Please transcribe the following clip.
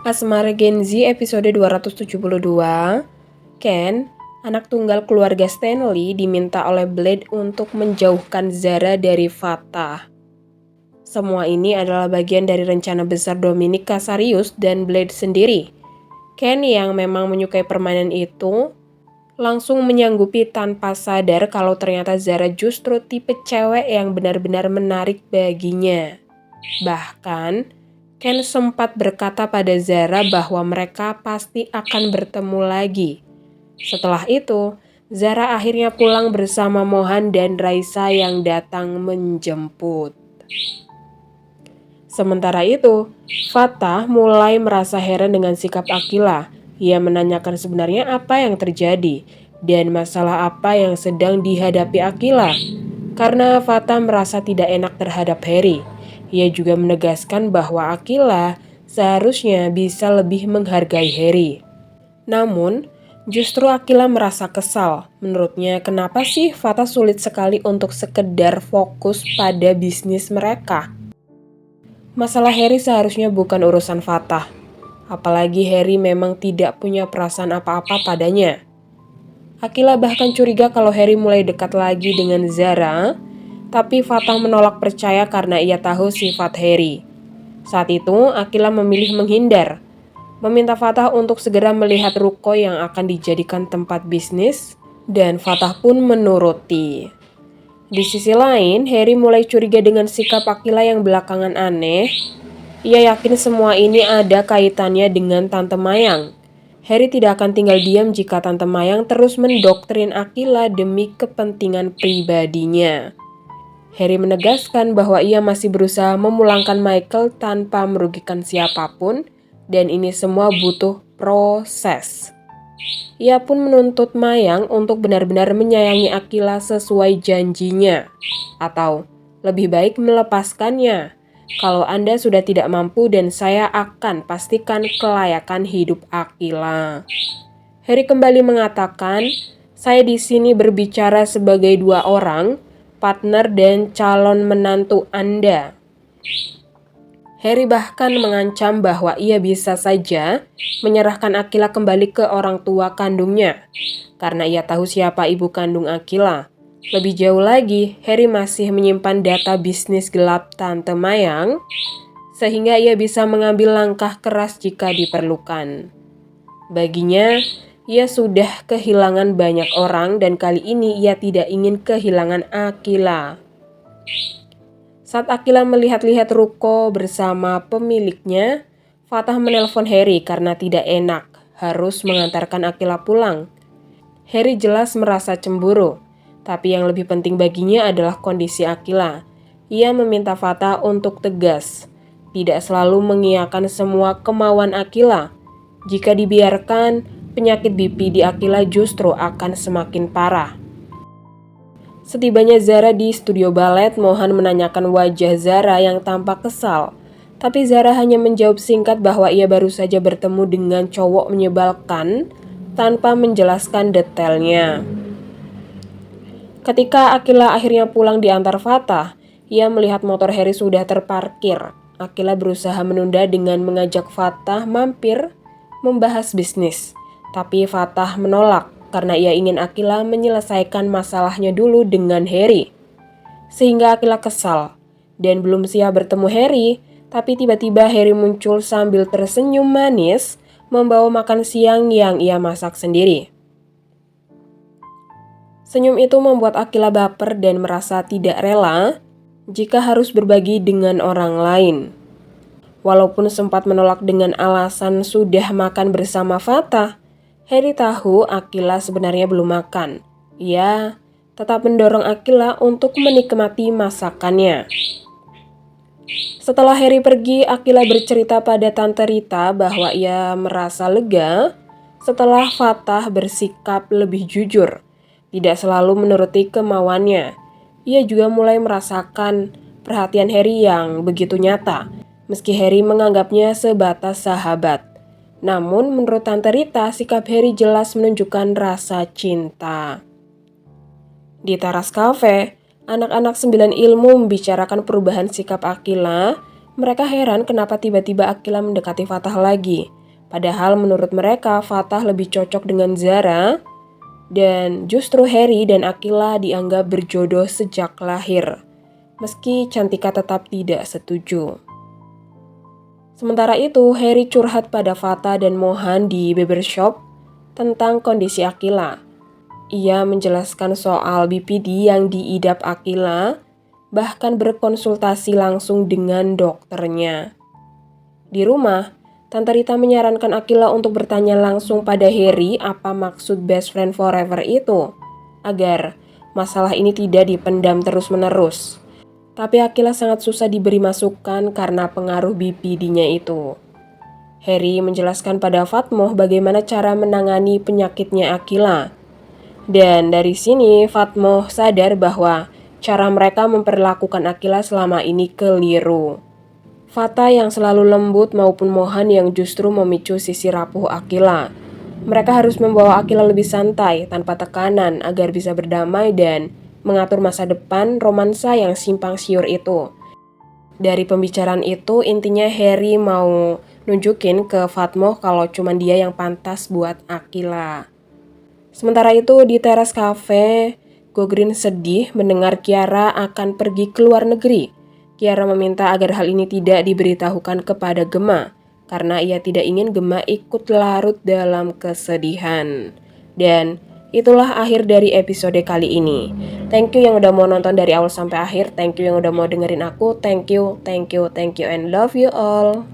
Asmara Gen Z episode 272. Ken, anak tunggal keluarga Stanley, diminta oleh Blade untuk menjauhkan Zara dari Fatah. Semua ini adalah bagian dari rencana besar Dominic Casarius dan Blade sendiri. Ken yang memang menyukai permainan itu langsung menyanggupi tanpa sadar kalau ternyata Zara justru tipe cewek yang benar-benar menarik baginya. Bahkan, Ken sempat berkata pada Zara bahwa mereka pasti akan bertemu lagi. Setelah itu, Zara akhirnya pulang bersama Mohan dan Raisa yang datang menjemput. Sementara itu, Fatah mulai merasa heran dengan sikap Akila. Ia menanyakan sebenarnya apa yang terjadi dan masalah apa yang sedang dihadapi Akila. Karena Fatah merasa tidak enak terhadap Harry. Ia juga menegaskan bahwa Akila seharusnya bisa lebih menghargai Harry. Namun, justru Akila merasa kesal. Menurutnya, kenapa sih Fatah sulit sekali untuk sekedar fokus pada bisnis mereka? Masalah Harry seharusnya bukan urusan Fatah. Apalagi Harry memang tidak punya perasaan apa-apa padanya. Akila bahkan curiga kalau Harry mulai dekat lagi dengan Zara, tapi Fatah menolak percaya karena ia tahu sifat Harry. Saat itu, Akila memilih menghindar, meminta Fatah untuk segera melihat ruko yang akan dijadikan tempat bisnis, dan Fatah pun menuruti. Di sisi lain, Harry mulai curiga dengan sikap Akila yang belakangan aneh. Ia yakin semua ini ada kaitannya dengan Tante Mayang. Harry tidak akan tinggal diam jika Tante Mayang terus mendoktrin Akila demi kepentingan pribadinya. Harry menegaskan bahwa ia masih berusaha memulangkan Michael tanpa merugikan siapapun dan ini semua butuh proses. Ia pun menuntut Mayang untuk benar-benar menyayangi Akila sesuai janjinya, atau lebih baik melepaskannya. Kalau Anda sudah tidak mampu dan saya akan pastikan kelayakan hidup Akila. Harry kembali mengatakan, saya di sini berbicara sebagai dua orang, partner dan calon menantu Anda. Harry bahkan mengancam bahwa ia bisa saja menyerahkan Akila kembali ke orang tua kandungnya, karena ia tahu siapa ibu kandung Akila. Lebih jauh lagi, Harry masih menyimpan data bisnis gelap Tante Mayang, sehingga ia bisa mengambil langkah keras jika diperlukan. Baginya, ia sudah kehilangan banyak orang dan kali ini ia tidak ingin kehilangan Akila. Saat Akila melihat-lihat ruko bersama pemiliknya, Fatah menelpon Harry karena tidak enak harus mengantarkan Akila pulang. Harry jelas merasa cemburu, tapi yang lebih penting baginya adalah kondisi Akila. Ia meminta Fatah untuk tegas, tidak selalu mengiyakan semua kemauan Akila. Jika dibiarkan, penyakit BP di Akila justru akan semakin parah. Setibanya Zara di studio balet, Mohan menanyakan wajah Zara yang tampak kesal. Tapi Zara hanya menjawab singkat bahwa ia baru saja bertemu dengan cowok menyebalkan tanpa menjelaskan detailnya. Ketika Akila akhirnya pulang diantar Fatah, ia melihat motor Harry sudah terparkir. Akila berusaha menunda dengan mengajak Fatah mampir membahas bisnis. Tapi Fatah menolak karena ia ingin Akila menyelesaikan masalahnya dulu dengan Harry. Sehingga Akila kesal dan belum siap bertemu Harry, tapi tiba-tiba Harry muncul sambil tersenyum manis membawa makan siang yang ia masak sendiri. Senyum itu membuat Akila baper dan merasa tidak rela jika harus berbagi dengan orang lain. Walaupun sempat menolak dengan alasan sudah makan bersama Fatah, Harry tahu Akila sebenarnya belum makan. Ia tetap mendorong Akila untuk menikmati masakannya. Setelah Harry pergi, Akila bercerita pada Tante Rita bahwa ia merasa lega setelah Fatah bersikap lebih jujur, tidak selalu menuruti kemauannya. Ia juga mulai merasakan perhatian Harry yang begitu nyata, meski Harry menganggapnya sebatas sahabat. Namun menurut Tante Rita, sikap Harry jelas menunjukkan rasa cinta. Di teras kafe, anak-anak 9 ilmu membicarakan perubahan sikap Akila Mereka heran kenapa tiba-tiba Akila mendekati Fatah lagi. Padahal menurut mereka Fatah lebih cocok dengan Zara, dan justru Harry dan Akila dianggap berjodoh sejak lahir. Meski Cantika tetap tidak setuju. Sementara itu, Harry curhat pada Fatah dan Mohan di barbershop tentang kondisi Akila. Ia menjelaskan soal BPD yang diidap Akila, bahkan berkonsultasi langsung dengan dokternya. Di rumah, Tante Rita menyarankan Akila untuk bertanya langsung pada Harry apa maksud best friend forever itu, agar masalah ini tidak dipendam terus-menerus. Tapi Akila sangat susah diberi masukan karena pengaruh BPD-nya itu. Harry menjelaskan pada Fatmoh bagaimana cara menangani penyakitnya Akila. Dan dari sini Fatmoh sadar bahwa cara mereka memperlakukan Akila selama ini keliru. Fatah yang selalu lembut maupun Mohan yang justru memicu sisi rapuh Akila. Mereka harus membawa Akila lebih santai tanpa tekanan agar bisa berdamai dan mengatur masa depan romansa yang simpang siur itu. Dari pembicaraan itu intinya Harry mau nunjukin ke Fatmoh kalau cuma dia yang pantas buat Akila. Sementara itu di teras kafe, Gogreen sedih mendengar Kiara akan pergi ke luar negeri. Kiara meminta agar hal ini tidak diberitahukan kepada Gemma, karena ia tidak ingin Gemma ikut larut dalam kesedihan. Dan itulah akhir dari episode kali ini. Thank you yang udah mau nonton dari awal sampai akhir. Thank you yang udah mau dengerin aku. Thank you, and love you all.